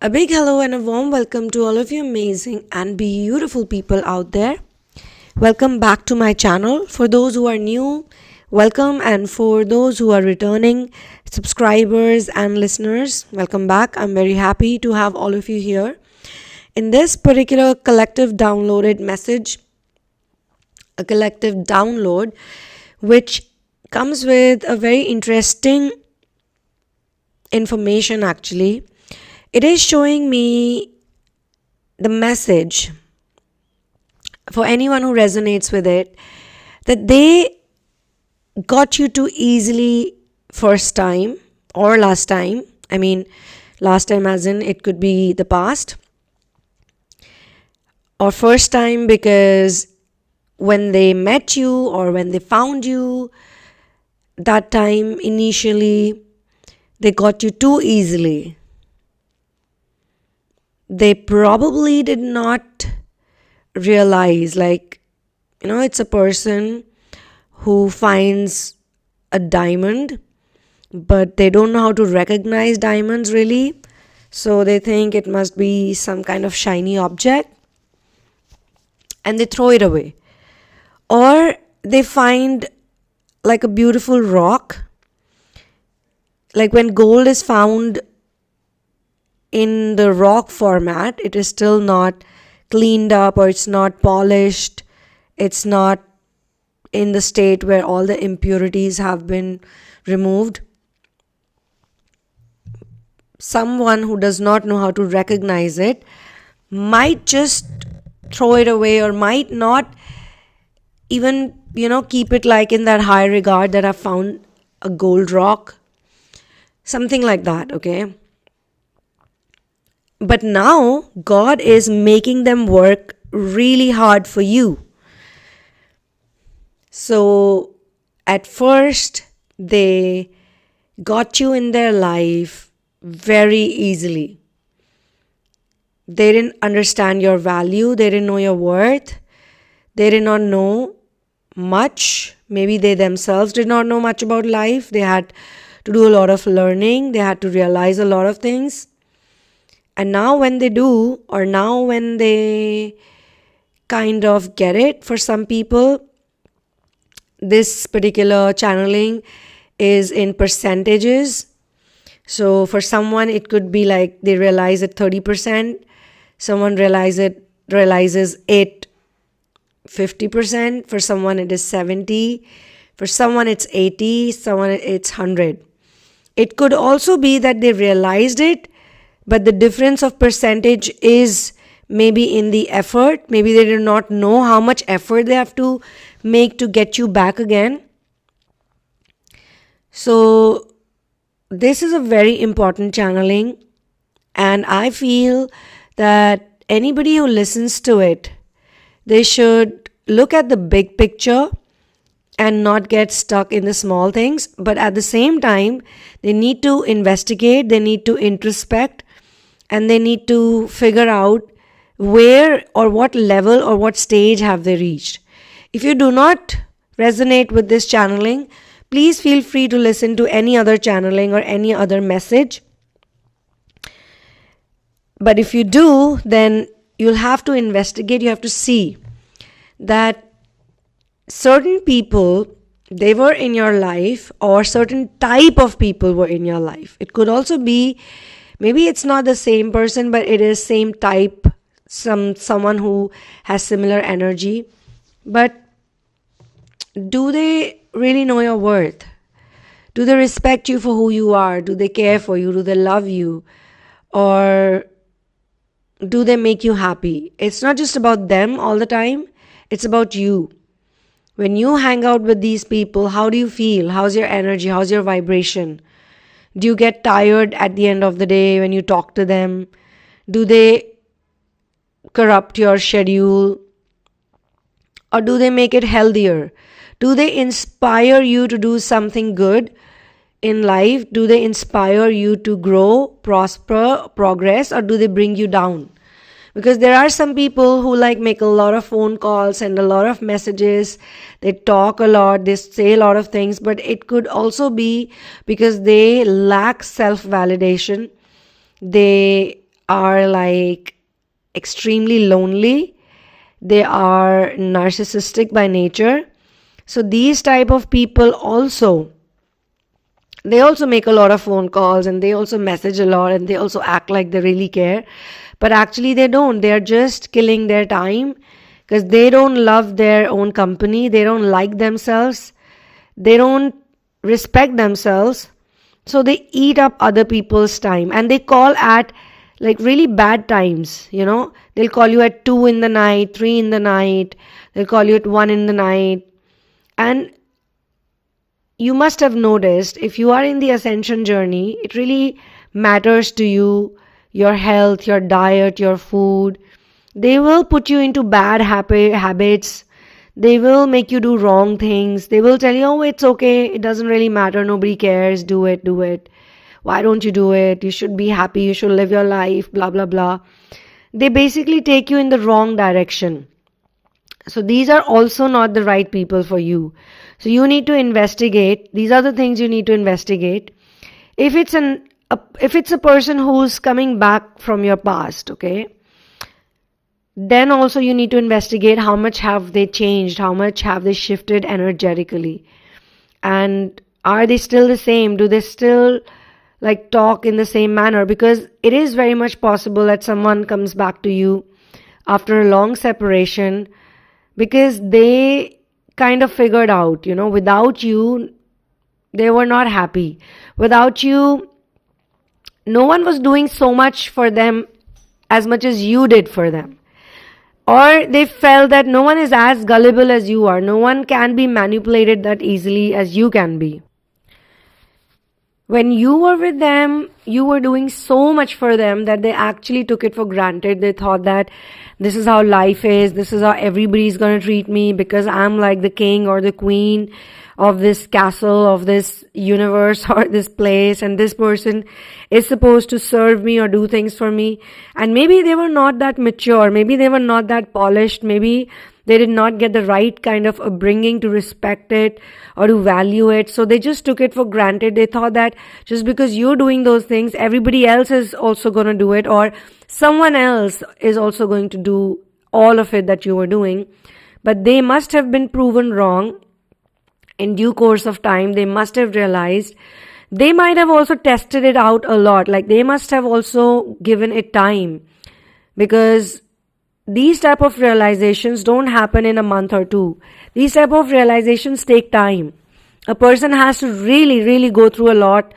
A big hello and a warm welcome to all of you amazing and beautiful people out there. Welcome back to my channel. For those who are new, welcome, and for those who are returning subscribers and listeners, welcome back. I'm very happy to have all of you here. In this particular collective downloaded message, a collective download which comes with a very interesting information actually. It is showing me the message for anyone who resonates with it that they got you too easily first time or last time. I mean, last time as in it could be the past, or first time because when they met you or when they found you, that time initially they got you too easily. They probably did not realize, it's a person who finds a diamond, but they don't know how to recognize diamonds really. So they think it must be some kind of shiny object and they throw it away. Or they find like a beautiful rock. Like when gold is found in the rock format, it is still not cleaned up or it's not polished. It's not in the state where all the impurities have been removed. Someone who does not know how to recognize it might just throw it away or might not even, keep it like in that high regard that I found a gold rock. Something like that, okay? But now God is making them work really hard for you. So at first they got you in their life very easily. They didn't understand your value. They didn't know your worth. They did not know much. Maybe they themselves did not know much about life. They had to do a lot of learning. They had to realize a lot of things. And now when they do, or now when they kind of get it, for some people, this particular channeling is in percentages. So for someone, it could be like they realize it 30%. Someone realizes it 50%. For someone, it is 70. For someone, it's 80. Someone, it's 100. It could also be that they realized it, but the difference of percentage is maybe in the effort. Maybe they do not know how much effort they have to make to get you back again. So this is a very important channeling, and I feel that anybody who listens to it, they should look at the big picture and not get stuck in the small things. But at the same time, they need to investigate, they need to introspect, and they need to figure out where or what level or what stage have they reached. If you do not resonate with this channeling, please feel free to listen to any other channeling or any other message. But if you do, then you'll have to investigate. You have to see that certain people, they were in your life, or certain type of people were in your life. It could also be, maybe it's not the same person, but it is same type, someone who has similar energy. But do they really know your worth? Do they respect you for who you are? Do they care for you? Do they love you? Or do they make you happy? It's not just about them all the time. It's about you. When you hang out with these people, how do you feel? How's your energy? How's your vibration? Do you get tired at the end of the day when you talk to them? Do they corrupt your schedule? Or do they make it healthier? Do they inspire you to do something good in life? Do they inspire you to grow, prosper, progress? Or do they bring you down? Because there are some people who make a lot of phone calls, send a lot of messages, they talk a lot, they say a lot of things, but it could also be because they lack self-validation. They are like extremely lonely. They are narcissistic by nature. So these type of people also, they also make a lot of phone calls and they also message a lot and they also act like they really care. But actually they don't. They are just killing their time because they don't love their own company. They don't like themselves. They don't respect themselves. So they eat up other people's time and they call at like really bad times, They'll call you at 2 in the night, 3 in the night. They'll call you at 1 in the night. And you must have noticed, if you are in the ascension journey, it really matters to you, your health, your diet, your food. They will put you into bad habits. They will make you do wrong things. They will tell you, oh, it's okay. It doesn't really matter. Nobody cares. Do it. Why don't you do it? You should be happy. You should live your life. Blah, blah, blah. They basically take you in the wrong direction. So these are also not the right people for you. So you need to investigate. These are the things you need to investigate. If it's a person who's coming back from your past, okay, then also you need to investigate how much have they changed, how much have they shifted energetically, and are they still the same? Do they still like talk in the same manner? Because it is very much possible that someone comes back to you after a long separation because they kind of figured out, without you, they were not happy. Without you, no one was doing so much for them as much as you did for them. Or they felt that no one is as gullible as you are. No one can be manipulated that easily as you can be. When you were with them, you were doing so much for them that they actually took it for granted. They thought that this is how life is. This is how everybody's going to treat me because I'm like the king or the queen of this castle, of this universe or this place, and this person is supposed to serve me or do things for me. And maybe they were not that mature. Maybe they were not that polished. Maybe they did not get the right kind of upbringing to respect it or to value it. So they just took it for granted. They thought that just because you're doing those things, everybody else is also going to do it, or someone else is also going to do all of it that you were doing. But they must have been proven wrong. In due course of time, they must have realized. They might have also tested it out a lot. Like they must have also given it time, because these type of realizations don't happen in a month or two. These type of realizations take time. A person has to really, really go through a lot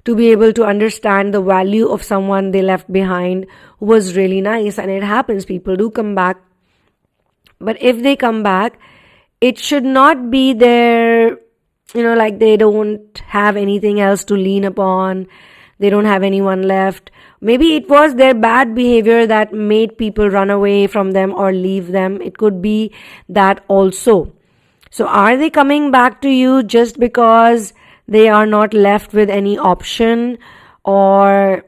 to be able to understand the value of someone they left behind who was really nice. And it happens. People do come back. But if they come back, it should not be their, like they don't have anything else to lean upon. They don't have anyone left. Maybe it was their bad behavior that made people run away from them or leave them. It could be that also. So are they coming back to you just because they are not left with any option, or,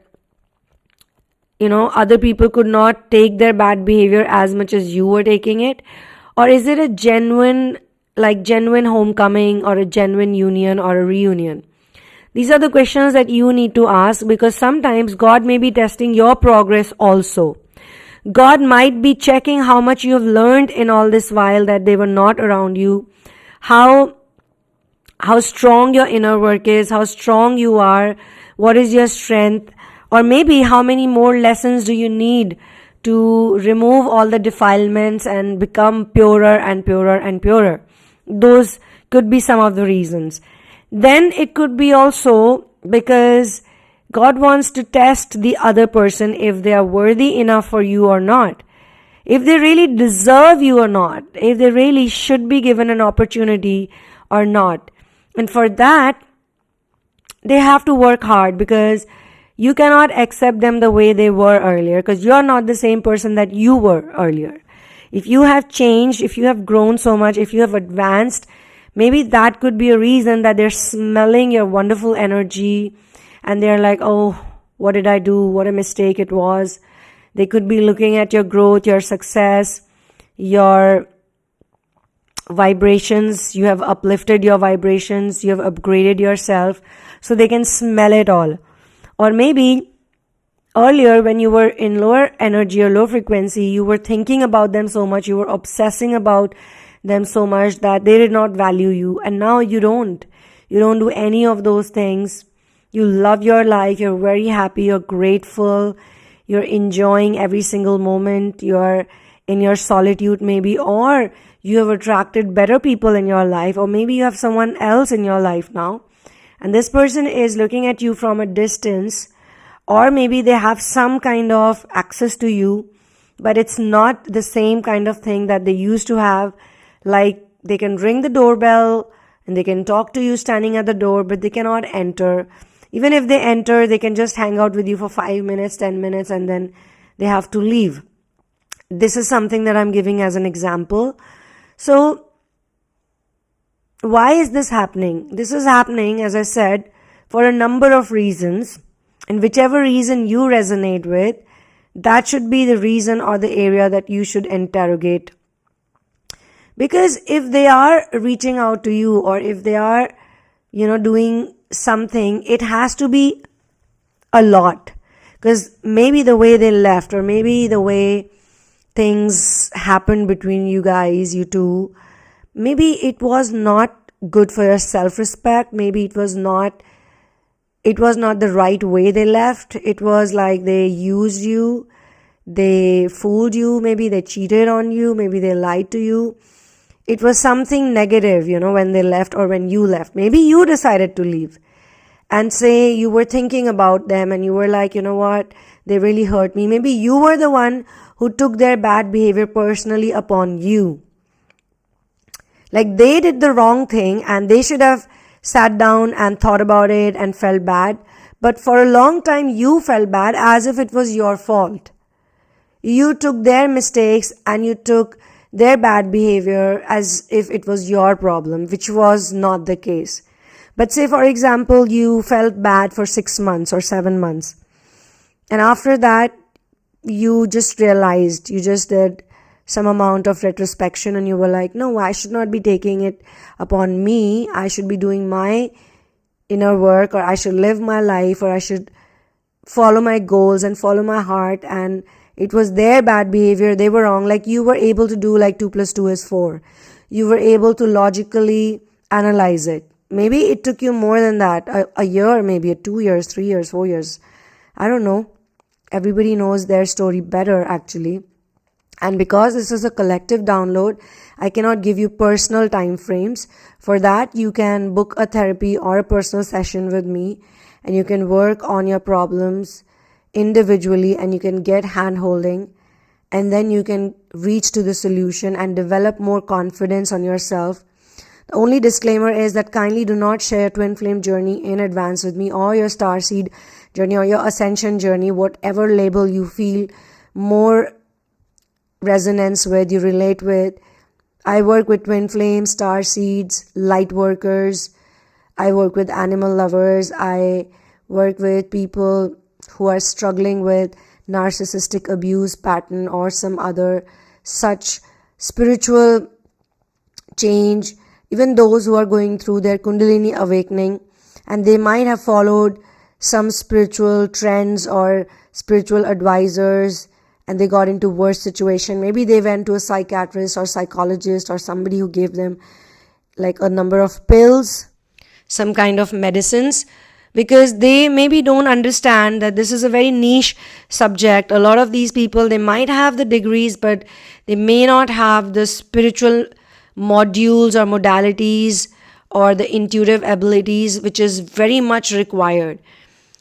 other people could not take their bad behavior as much as you were taking it? Or is it a genuine homecoming or a genuine union or a reunion? These are the questions that you need to ask, because sometimes God may be testing your progress also. God might be checking how much you have learned in all this while that they were not around you, how strong your inner work is, how strong you are, what is your strength, or maybe how many more lessons do you need to remove all the defilements and become purer and purer and purer. Those could be some of the reasons. Then it could be also because God wants to test the other person if they are worthy enough for you or not, if they really deserve you or not, if they really should be given an opportunity or not. And for that, they have to work hard, because you cannot accept them the way they were earlier, because you're not the same person that you were earlier. If you have changed, if you have grown so much, if you have advanced, maybe that could be a reason that they're smelling your wonderful energy and they're like, oh, what did I do? What a mistake it was. They could be looking at your growth, your success, your vibrations. You have uplifted your vibrations. You have upgraded yourself. So they can smell it all. Or maybe earlier when you were in lower energy or low frequency, you were thinking about them so much, you were obsessing about them so much that they did not value you. And now you don't do any of those things. You love your life, you're very happy, you're grateful, you're enjoying every single moment, you're in your solitude maybe, or you have attracted better people in your life, or maybe you have someone else in your life now, and this person is looking at you from a distance, or maybe they have some kind of access to you, but it's not the same kind of thing that they used to have. Like, they can ring the doorbell and they can talk to you standing at the door, but they cannot enter. Even if they enter, they can just hang out with you for 5 minutes, 10 minutes, and then they have to leave. This is something that I'm giving as an example. So, why is this happening? This is happening, as I said, for a number of reasons. And whichever reason you resonate with, that should be the reason or the area that you should interrogate. Because if they are reaching out to you, or if they are, doing something, it has to be a lot. Because maybe the way they left, or maybe the way things happened between you guys, you two, maybe it was not good for your self-respect. Maybe it was not the right way they left. It was like they used you, they fooled you, maybe they cheated on you, maybe they lied to you. It was something negative, when they left or when you left. Maybe you decided to leave and say you were thinking about them and you were like, you know what, they really hurt me. Maybe you were the one who took their bad behavior personally upon you. Like, they did the wrong thing and they should have sat down and thought about it and felt bad. But for a long time, you felt bad as if it was your fault. You took their mistakes and you took their bad behavior as if it was your problem, which was not the case. But say, for example, you felt bad for 6 months or 7 months. And after that, you just realized, you just did some amount of retrospection and you were like, no, I should not be taking it upon me. I should be doing my inner work, or I should live my life, or I should follow my goals and follow my heart. And it was their bad behavior. They were wrong. Like, you were able to do like 2 + 2 is 4. You were able to logically analyze it. Maybe it took you more than that, a year, maybe 2 years, 3 years, 4 years. I don't know. Everybody knows their story better, actually. And because this is a collective download, I cannot give you personal time frames. For that, you can book a therapy or a personal session with me, and you can work on your problems individually, and you can get hand-holding, and then you can reach to the solution and develop more confidence on yourself. The only disclaimer is that kindly do not share your twin flame journey in advance with me, or your starseed journey, or your ascension journey, whatever label you feel more resonance with, you relate with. I work with twin flames, star seeds, light workers. I work with animal lovers. I work with people who are struggling with narcissistic abuse pattern or some other such spiritual change. Even those who are going through their Kundalini awakening, and they might have followed some spiritual trends or spiritual advisors, and they got into worse situation. Maybe they went to a psychiatrist or psychologist or somebody who gave them like a number of pills, some kind of medicines, because they maybe don't understand that this is a very niche subject. A lot of these people, they might have the degrees, but they may not have the spiritual modules or modalities or the intuitive abilities, which is very much required.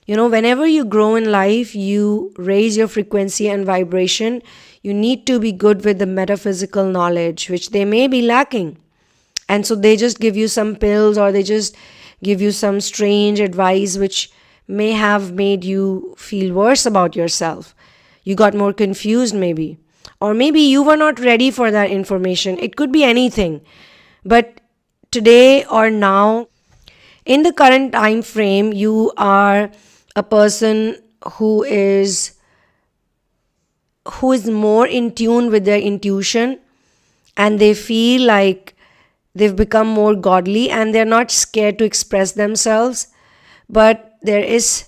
Whenever you grow in life, you raise your frequency and vibration. You need to be good with the metaphysical knowledge, which they may be lacking. And so they just give you some pills, or they just give you some strange advice, which may have made you feel worse about yourself. You got more confused maybe. Or maybe you were not ready for that information. It could be anything. But today or now, in the current time frame, you are a person who is more in tune with their intuition, and they feel like they've become more godly, and they're not scared to express themselves. But there is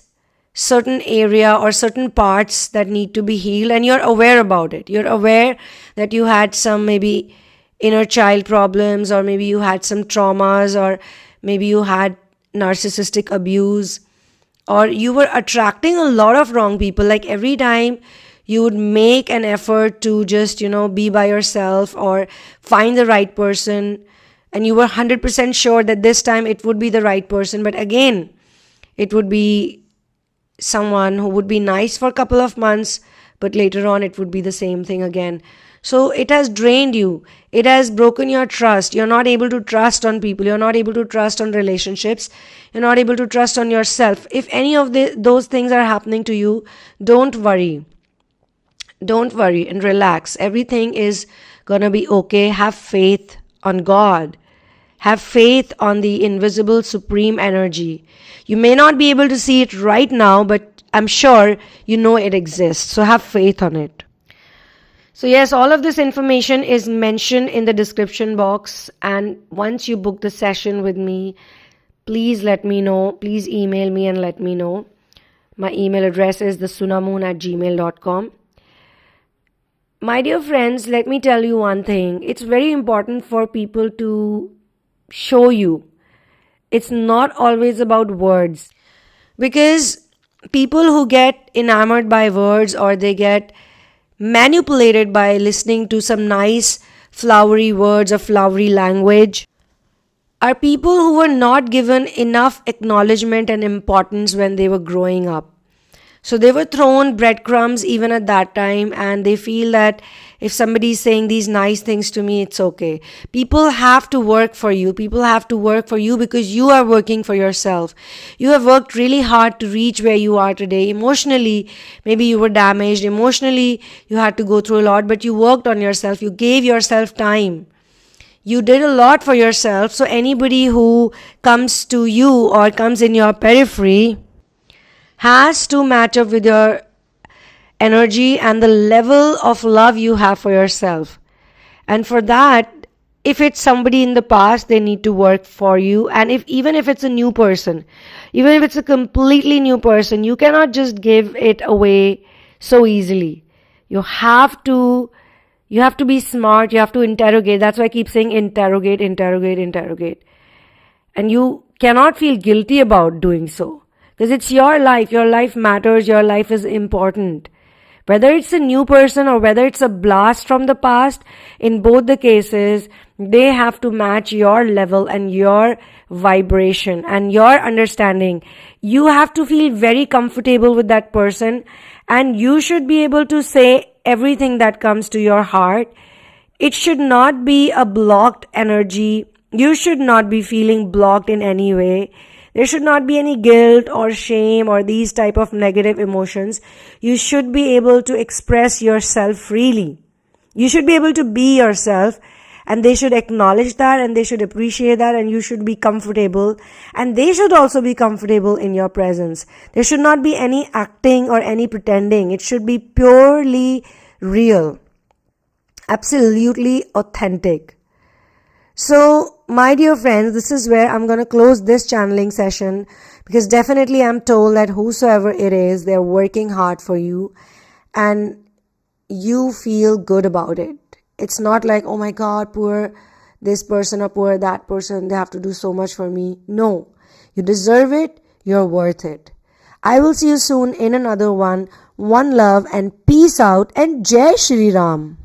certain area or certain parts that need to be healed, and you're aware about it. You're aware that you had some maybe inner child problems, or maybe you had some traumas, or maybe you had narcissistic abuse, or you were attracting a lot of wrong people. Like every time you would make an effort to just, be by yourself or find the right person, and you were 100% sure that this time it would be the right person, but again, it would be someone who would be nice for a couple of months, but later on it would be the same thing again. So it has drained you. It has broken your trust. You're not able to trust on people. You're not able to trust on relationships. You're not able to trust on yourself. If any of those things are happening to you, don't worry. Don't worry and relax. Everything is gonna be okay. Have faith on God. Have faith on the invisible supreme energy. You may not be able to see it right now, but I'm sure you know it exists. So have faith on it. So yes, all of this information is mentioned in the description box. And once you book the session with me, please let me know. Please email me and let me know. My email address is TheSunamoon@gmail.com. My dear friends, let me tell you one thing. It's very important for people to show you. It's not always about words, because people who get enamored by words, or they get manipulated by listening to some nice flowery words or flowery language, are people who were not given enough acknowledgement and importance when they were growing up. So they were thrown breadcrumbs even at that time, and they feel that if somebody is saying these nice things to me, it's okay. People have to work for you. People have to work for you because you are working for yourself. You have worked really hard to reach where you are today. Emotionally, maybe you were damaged. Emotionally, you had to go through a lot, but you worked on yourself. You gave yourself time. You did a lot for yourself. So anybody who comes to you or comes in your periphery has to match up with your energy and the level of love you have for yourself. And for that, if it's somebody in the past, they need to work for you. And even if it's a new person, even if it's a completely new person, you cannot just give it away so easily. You have to be smart. You have to interrogate. That's why I keep saying interrogate. And you cannot feel guilty about doing so. Because it's your life. Your life matters. Your life is important. Whether it's a new person or whether it's a blast from the past, in both the cases, they have to match your level and your vibration and your understanding. You have to feel very comfortable with that person, and you should be able to say everything that comes to your heart. It should not be a blocked energy. You should not be feeling blocked in any way. There should not be any guilt or shame or these type of negative emotions. You should be able to express yourself freely. You should be able to be yourself, and they should acknowledge that, and they should appreciate that, and you should be comfortable, and they should also be comfortable in your presence. There should not be any acting or any pretending. It should be purely real, absolutely authentic. So, my dear friends, this is where I'm going to close this channeling session, because definitely I'm told that whosoever it is, they're working hard for you and you feel good about it. It's not like, oh my God, poor this person or poor that person, they have to do so much for me. No, you deserve it. You're worth it. I will see you soon in another one. One love and peace out, and Jai Shri Ram.